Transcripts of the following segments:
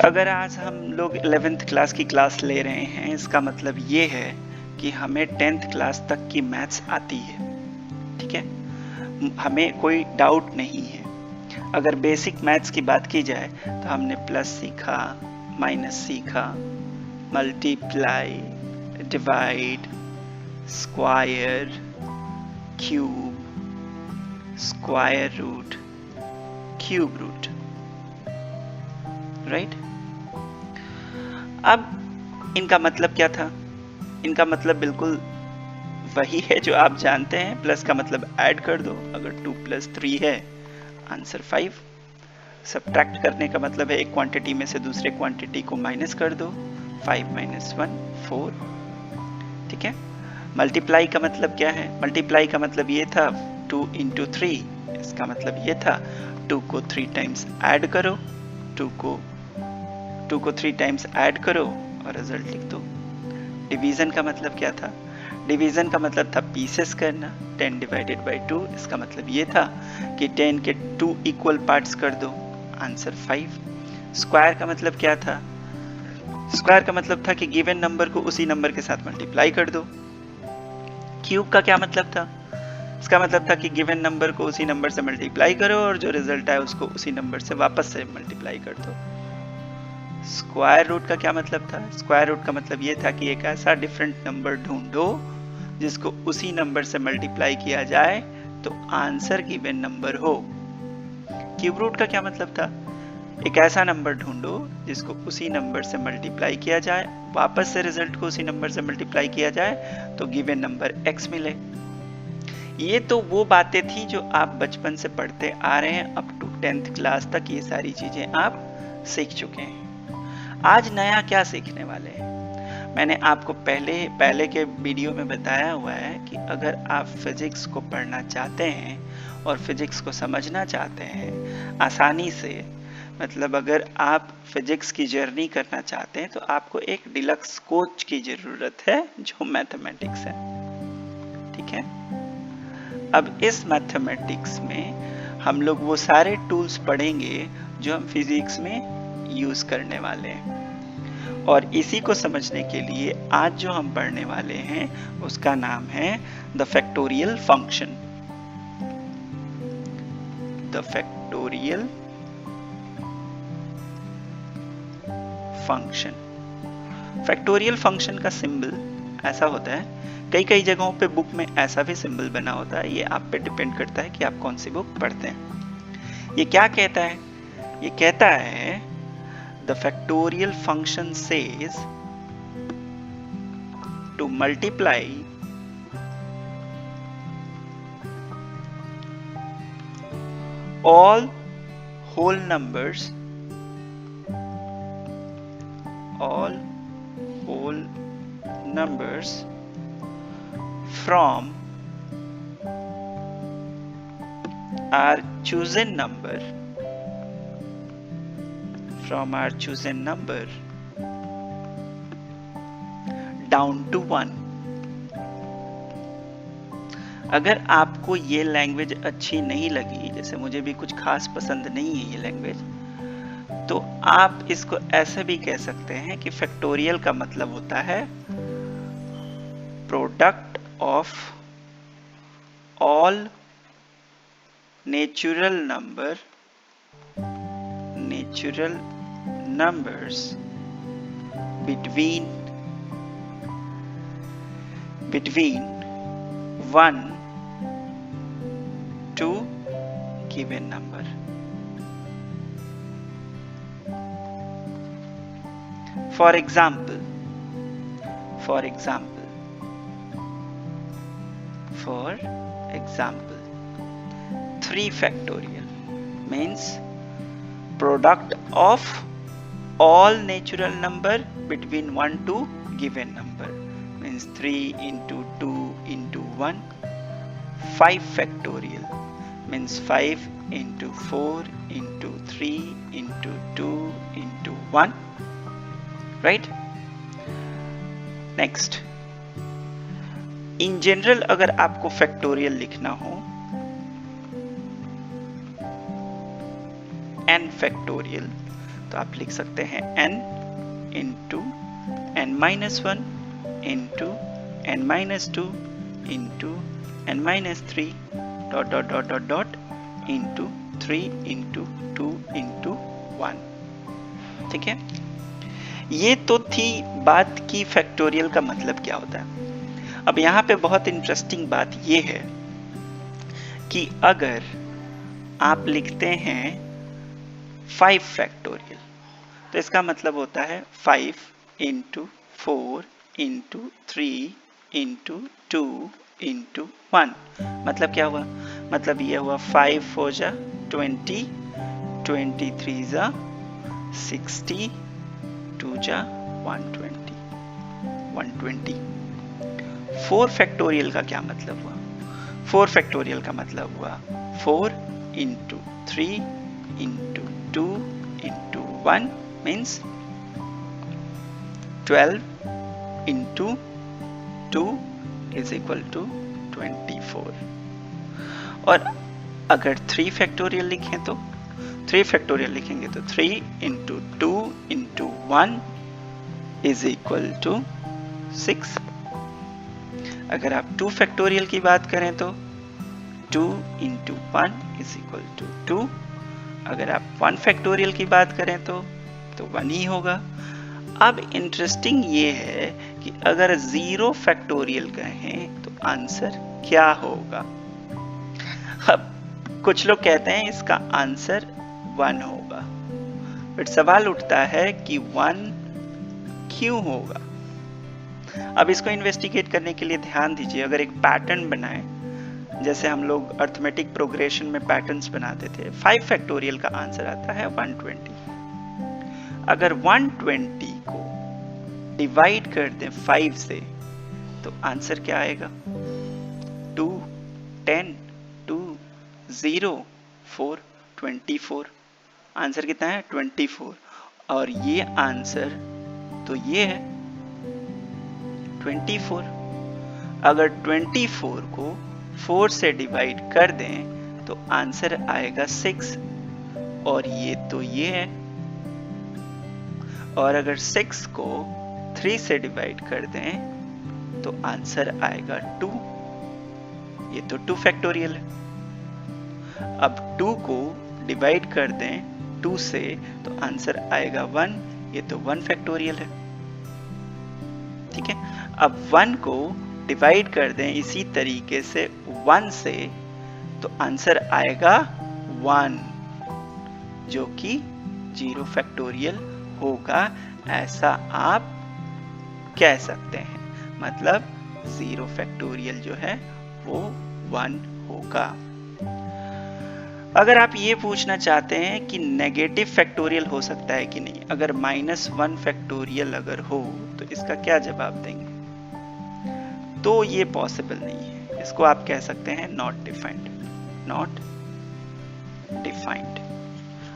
अगर आज हम लोग 11th क्लास की क्लास ले रहे हैं, इसका मतलब ये है कि हमें 10th क्लास तक की मैथ्स आती है, ठीक है, हमें कोई डाउट नहीं है। अगर बेसिक मैथ्स की बात की जाए तो हमने प्लस सीखा, माइनस सीखा, multiply, divide, square, cube, square root, cube root, right. अब इनका मतलब क्या था? इनका मतलब बिल्कुल वही है जो आप जानते हैं। प्लस का मतलब ऐड कर दो, अगर 2 + 3 है आंसर 5। सब्ट्रैक्ट करने का मतलब है एक क्वांटिटी में से दूसरे क्वांटिटी को माइनस कर दो, 5 - 1 4, ठीक है। मल्टीप्लाई का मतलब क्या है? मल्टीप्लाई का मतलब ये था 2 × 3, इसका मतलब ये था 2 को 3 टाइम्स ऐड करो, 2 को 3 टाइम्स ऐड करो और रिजल्ट लिख दो। डिवीजन का मतलब क्या था? डिवीजन का मतलब था पीसेस करना, 10 / 2, इसका मतलब ये था कि 10 के 2 इक्वल पार्ट्स कर दो, आंसर 5। स्क्वायर का मतलब क्या था? स्क्वायर का मतलब था कि गिवन नंबर को उसी नंबर के साथ मल्टीप्लाई कर दो। क्यूब का क्या मतलब था? इसका मतलब था कि गिवन नंबर को उसी नंबर से मल्टीप्लाई करो और जो रिजल्ट आए उसको उसी नंबर से वापस से मल्टीप्लाई कर दो। स्क्वायर रूट का क्या मतलब था? स्क्वायर रूट का मतलब ये था कि एक ऐसा डिफरेंट नंबर ढूंढो जिसको उसी नंबर से मल्टीप्लाई किया जाए तो आंसर गिवन नंबर हो। क्यूब रूट का क्या मतलब था? एक ऐसा नंबर ढूंढो जिसको उसी नंबर से मल्टीप्लाई किया जाए, वापस से रिजल्ट को उसी नंबर से मल्टीप्लाई किया जाए तो गिवन नंबर x मिले। ये तो वो बातें थी जो आप बचपन से पढ़ते आ रहे हैं, अप टू 10th क्लास तक ये सारी चीजें आप सीख चुके हैं। आज नया क्या सीखने वाले हैं? मैंने आपको पहले के वीडियो में बताया हुआ है कि अगर आप फिजिक्स को पढ़ना चाहते हैं और फिजिक्स को समझना चाहते हैं आसानी से, मतलब अगर आप फिजिक्स की जर्नी करना चाहते हैं तो आपको एक डिलक्स कोच की जरूरत है जो मैथमेटिक्स है, ठीक है। अब इस मैथमेटिक्स में हम लोग वो सारे टूल्स पढ़ेंगे जो हम फिजिक्स में यूज करने वाले हैं, और इसी को समझने के लिए आज जो हम पढ़ने वाले हैं उसका नाम है the factorial function. The factorial function. Factorial function का सिंबल ऐसा होता है, कई जगहों पे बुक में ऐसा भी सिंबल बना होता है, ये आप पे डिपेंड करता है कि आप कौन सी बुक पढ़ते हैं। ये क्या कहता है? ये कहता है the factorial function says to multiply all whole numbers from our chosen number down to 1। अगर आपको ये लैंग्वेज अच्छी नहीं लगी, जैसे मुझे भी कुछ खास पसंद नहीं है ये लैंग्वेज, तो आप इसको ऐसे भी कह सकते हैं कि फैक्टोरियल का मतलब होता है product of all natural numbers between 1 to given number। For example 3 factorial means product of all natural number between 1 to given number, means 3 × 2 × 1। 5 factorial means 5 × 4 × 3 × 2 × 1, right? Next, in general अगर आपको फैक्टोरियल लिखना हो, n factorial तो आप लिख सकते हैं n into n-1 into n-2 into n-3 dot dot dot dot dot into 3 into 2 into 1। ठीक है, ये तो थी बात की फैक्टोरियल का मतलब क्या होता है। अब यहाँ पे बहुत इंटरेस्टिंग बात ये है कि अगर आप लिखते हैं 5 फैक्टोरियल तो इसका मतलब होता है 5 इंटू 4 इंटू 3 इंटू 2 इंटू 1। मतलब क्या हुआ, मतलब ये हुआ 5 4 जा 20, 23 जा 60, 2 जा 120, 120। 4 फैक्टोरियल का क्या मतलब हुआ, 4 फैक्टोरियल का मतलब हुआ 4 into 3 into 2 into 1 means 12 into 2 is equal to 24। और अगर 3 फैक्टोरियल लिखें तो 3 फैक्टोरियल लिखेंगे तो 3 into 2 into 1 is equal to 6। अगर आप 2 फैक्टोरियल की बात करें तो 2 into 1 is equal to 2। अगर आप 1 फैक्टोरियल की बात करें तो 1 ही होगा। अब इंटरेस्टिंग ये है कि अगर 0 फैक्टोरियल कहें तो आंसर क्या होगा। अब कुछ लोग कहते हैं इसका आंसर 1 होगा, बट सवाल उठता है कि 1 क्यों होगा। अब इसको इन्वेस्टिगेट करने के लिए ध्यान दीजिए, अगर एक पैटर्न बनाए, जैसे हम लोग अर्थमेटिक प्रोग्रेशन में पैटर्न्स बनाते थे, 5 फैक्टोरियल का आंसर आता है 120। अगर 120 को डिवाइड कर दें 5 से तो आंसर क्या आएगा, 2 10 2 0 4 24। आंसर कितना है 24, और ये आंसर तो ये है 24। अगर 24 को 4 से डिवाइड कर दें तो आंसर आएगा 6, और ये तो ये है। और अगर 6 को 3 से डिवाइड कर दें तो आंसर आएगा 2, ये तो 2 फैक्टोरियल है। अब 2 को डिवाइड कर दें 2 से तो आंसर आएगा 1, ये तो 1 फैक्टोरियल है। ठीक है, अब 1 को डिवाइड कर दें इसी तरीके से 1 से तो आंसर आएगा 1, जो कि 0 फैक्टोरियल होगा, ऐसा आप कह सकते हैं। मतलब 0 फैक्टोरियल जो है वो 1 होगा। अगर आप ये पूछना चाहते हैं कि नेगेटिव फैक्टोरियल हो सकता है कि नहीं, अगर -1 फैक्टोरियल अगर हो तो इसका क्या जवाब देंगे, तो ये पॉसिबल नहीं है। इसको आप कह सकते हैं नॉट डिफाइंड, नॉट डिफाइंड।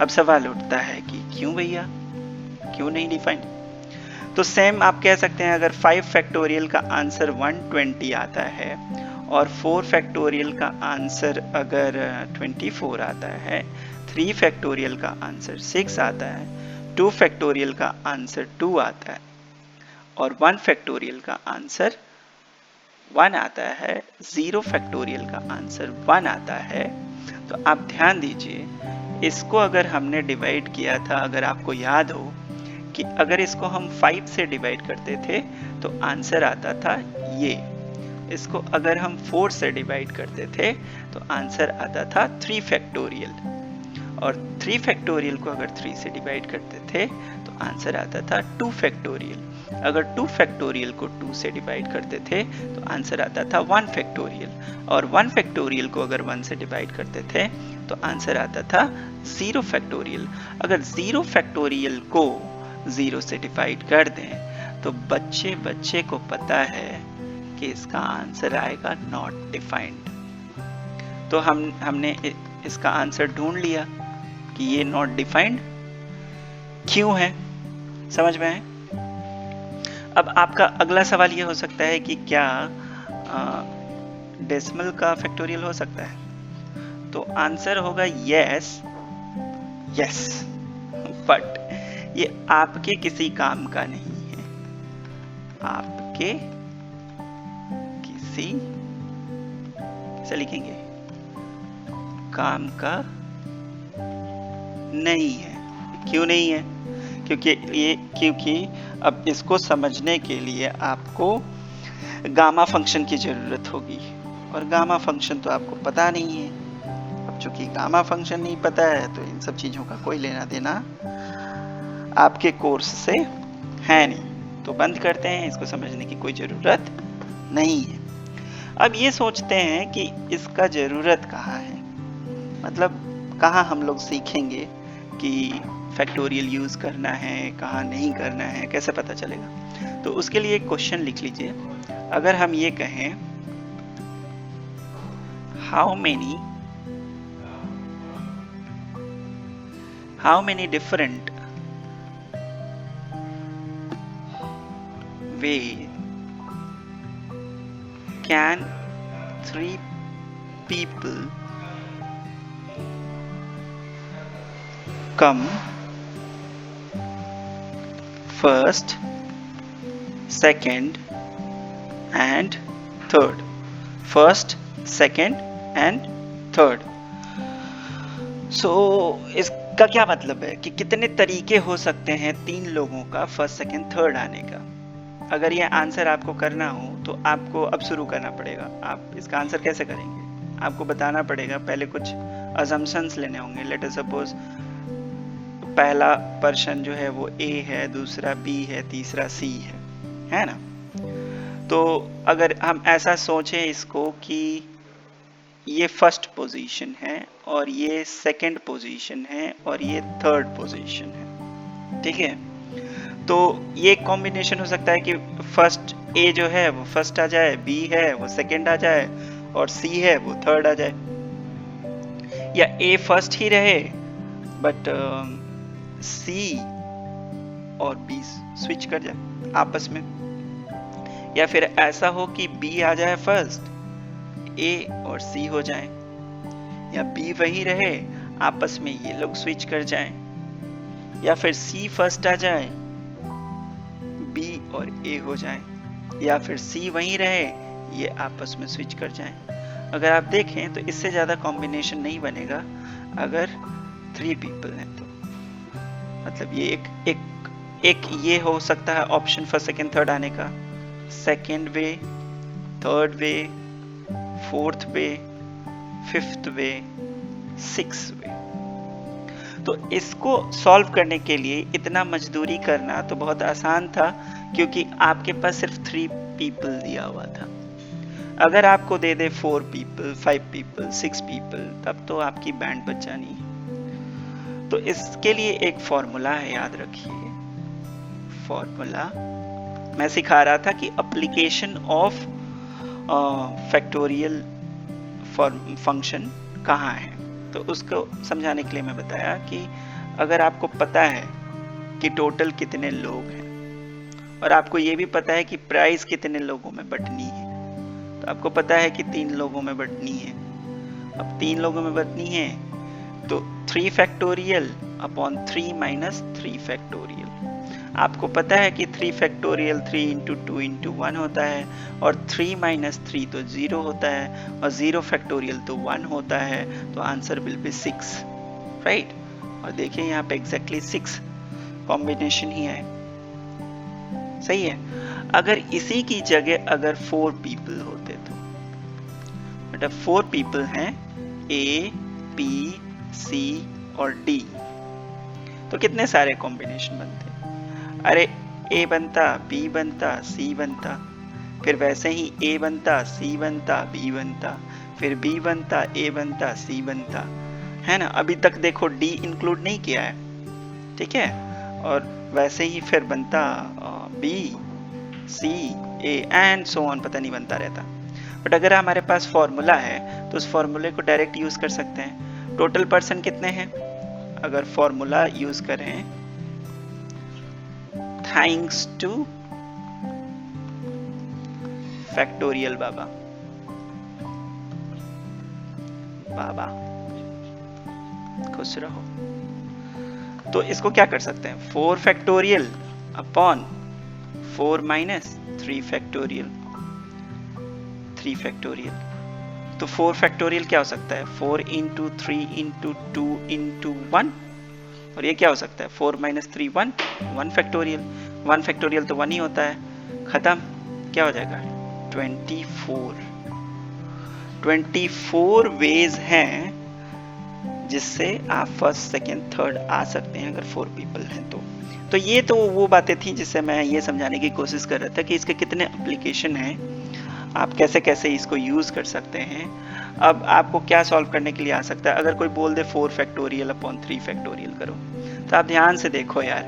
अब सवाल उठता है कि क्यों भैया, क्यों नहीं डिफाइंड। तो सेम आप कह सकते हैं, अगर 5 फैक्टोरियल का आंसर 120 आता है और 4 फैक्टोरियल का आंसर अगर 24 आता है, 3 फैक्टोरियल का आंसर 6 आता है, 2 फैक्टोरियल का आंसर 2 आता है और 1 फैक्टोरियल का आंसर 1 आता है, 0 फैक्टोरियल का आंसर 1 आता है, तो आप ध्यान दीजिए, इसको अगर हमने डिवाइड किया था, अगर आपको याद हो कि अगर इसको हम 5 से डिवाइड करते थे तो आंसर आता था ये, इसको अगर हम 4 से डिवाइड करते थे तो आंसर आता था 3 फैक्टोरियल, और 3 फैक्टोरियल को अगर 3 से डिवाइड करते थे तो आंसर आता था 2 फैक्टोरियल। अगर 2 फैक्टोरियल को 2 से डिवाइड करते थे तो आंसर आता था 1 फैक्टोरियल, और 1 फैक्टोरियल को अगर 1 से डिवाइड करते थे तो आंसर आता था 0 फैक्टोरियल। अगर 0 फैक्टोरियल को 0 से डिवाइड कर दें तो बच्चे को पता है कि इसका आंसर आएगा नॉट डिफाइंड। तो हमने इसका आंसर ढूंढ लिया कि ये नॉट डिफाइंड क्यों है, समझ में आए। अब आपका अगला सवाल ये हो सकता है कि क्या डेसिमल का फैक्टोरियल हो सकता है, तो आंसर होगा यस, यस, बट ये आपके किसी काम का नहीं है, आपके किसी, कैसे लिखेंगे, काम का नहीं है। क्यों नहीं है? क्योंकि अब इसको समझने के लिए आपको गामा फंक्शन की जरूरत होगी, और गामा फंक्शन तो आपको पता नहीं है। अब चूंकि गामा फंक्शन नहीं पता है तो इन सब चीजों का कोई लेना देना आपके कोर्स से है नहीं, तो बंद करते हैं, इसको समझने की कोई जरूरत नहीं है। अब ये सोचते हैं कि इसका जरूरत कहाँ है, मतलब कहाँ हम लोग सीखेंगे कि फैक्टोरियल यूज करना है, कहाँ नहीं करना है, कैसे पता चलेगा। तो उसके लिए एक क्वेश्चन लिख लीजिए। अगर हम ये कहें how many different way can 3 people come first, second and third, first, second and third। सो इसका क्या मतलब है कि कितने तरीके हो सकते हैं 3 लोगों का फर्स्ट, सेकंड, थर्ड आने का। अगर ये आंसर आपको करना हो तो आपको अब शुरू करना पड़ेगा। आप इसका आंसर कैसे करेंगे, आपको बताना पड़ेगा, पहले कुछ अजम्पशंस लेने होंगे। लेट अस सपोज पहला पर्सन जो है वो ए है, दूसरा बी है, तीसरा सी है ना। तो अगर हम ऐसा सोचें इसको कि ये फर्स्ट पोजीशन है और ये सेकंड पोजीशन है और ये थर्ड पोजीशन है, ठीक है। तो ये कॉम्बिनेशन हो सकता है कि फर्स्ट ए जो है वो फर्स्ट आ जाए, बी है वो सेकंड आ जाए और सी है वो थर्ड आ जाए, या ए फर्स्ट ही रहे बट सी और बी स्विच कर जाए आपस में, या फिर ऐसा हो कि बी आ जाए फर्स्ट, ए और सी हो जाए, या बी वही रहे आपस में ये लोग स्विच कर जाएं, या फिर सी फर्स्ट आ जाए, बी और ए हो जाए, या फिर सी वही रहे, ये आपस में स्विच कर जाएं। अगर आप देखें तो इससे ज्यादा कॉम्बिनेशन नहीं बनेगा अगर 3 पीपल हैं तो। मतलब ये एक ये हो सकता है ऑप्शन फर्स्ट, सेकंड, थर्ड आने का, second way, third way, fourth way, fifth way, sixth way. तो इसको सॉल्व करने के लिए इतना मजदूरी करना तो बहुत आसान था, क्योंकि आपके पास सिर्फ 3 पीपल दिया हुआ था। अगर आपको दे दे 4 पीपल, 5 पीपल, 6 पीपल, तब तो आपकी बैंड बच जानी है। तो इसके लिए एक फॉर्मूला है, याद रखिए। फॉर्मूला मैं सिखा रहा था कि एप्लीकेशन ऑफ फैक्टोरियल फंक्शन कहाँ है, तो उसको समझाने के लिए मैं बताया कि अगर आपको पता है कि टोटल कितने लोग हैं और आपको ये भी पता है कि प्राइस कितने लोगों में बंटनी है, तो आपको पता है कि 3 लोगों में बंटनी है। अब 3 लोगों में बंटनी है तो 3 फैक्टोरियल अपॉन 3 माइनस 3 फैक्टोरियल। आपको पता है कि 3 फैक्टोरियल 3 इंटू 2 इंटू 1 होता है, और 3 माइनस 3 तो 0 होता है, और 0 फैक्टोरियल तो 1 होता है, तो आंसर विल बी 6, राइट। और देखिए यहाँ पे एग्जैक्टली 6 कॉम्बिनेशन ही है, सही है। अगर इसी की जगह अगर 4 पीपल होते तो, मतलब 4 पीपल हैं ए, बी, सी और डी, तो कितने सारे कॉम्बिनेशन बनते? अरे ए बनता, बी बनता, सी बनता, फिर वैसे ही ए बनता, सी बनता, बी बनता, फिर बी बनता, ए बनता, सी बनता, है ना। अभी तक देखो डी इंक्लूड नहीं किया है, ठीक है। और वैसे ही फिर बनता B, C, A and so on, पता नहीं बनता रहता। बट अगर हमारे पास फॉर्मूला है तो उस फॉर्मूले को डायरेक्ट यूज कर सकते हैं। टोटल पर्सन कितने हैं, अगर फॉर्मूला यूज करें थैंक्स टू फैक्टोरियल बाबा, बाबा खुश रहो, तो इसको क्या कर सकते हैं, 4 factorial upon 4 minus 3 factorial, 3 factorial. तो 4 फैक्टोरियल क्या हो सकता है, 4 इंटू 3 इंटू 2 इंटू 1, और ये क्या हो सकता है 4 माइनस 3 1, 1 फैक्टोरियल, 1 फैक्टोरियल तो 1 ही होता है, खत्म, क्या हो जाएगा 24। 24 वेज हैं जिससे आप फर्स्ट सेकेंड थर्ड आ सकते हैं अगर 4 पीपल हैं तो ये तो वो बातें थी जिससे मैं ये समझाने की कोशिश कर रहा था कि इसके कितने एप्लीकेशन हैं, आप कैसे कैसे इसको यूज कर सकते हैं। अब आपको क्या सॉल्व करने के लिए आ सकता है, अगर कोई बोल दे 4 फैक्टोरियल अपॉन 3 फैक्टोरियल करो, तो आप ध्यान से देखो यार,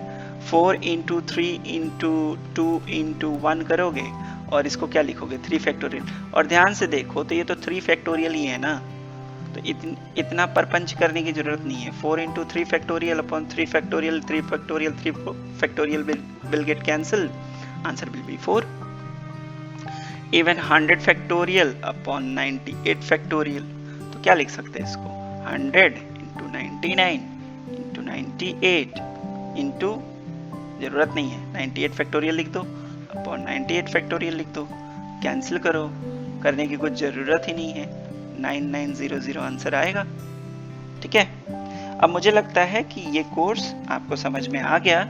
4 इंटू 3 इंटू 2 इंटू 1 करोगे और इसको क्या लिखोगे 3 फैक्टोरियल, और ध्यान से देखो तो ये तो 3 फैक्टोरियल ही है ना, तो इतना परपंच करने की जरूरत नहीं है। 4 into 3 factorial upon 3 factorial, 3 factorial 3 factorial will get cancelled, answer will be 4. Even 100 factorial upon 98 factorial, तो क्या लिख सकते हैं इसको 100 इंटू 99 इंटू 98 इंटू, जरूरत नहीं है 98 फैक्टोरियल लिख दो अपॉन 98 फैक्टोरियल लिख दो, कैंसिल करो, करने की कुछ जरूरत ही नहीं है, 9900 आंसर आएगा। ठीक है, अब मुझे लगता है कि ये कोर्स आपको समझ में आ गया।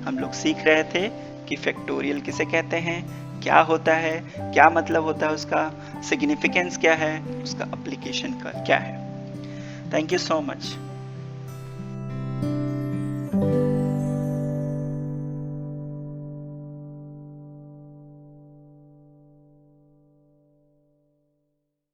हम लोग सीख रहे थे कि फैक्टोरियल किसे कहते हैं, क्या होता है, क्या मतलब होता है उसका, सिग्निफिकेंस क्या है, उसका एप्लीकेशन का क्या है। Thank you so much.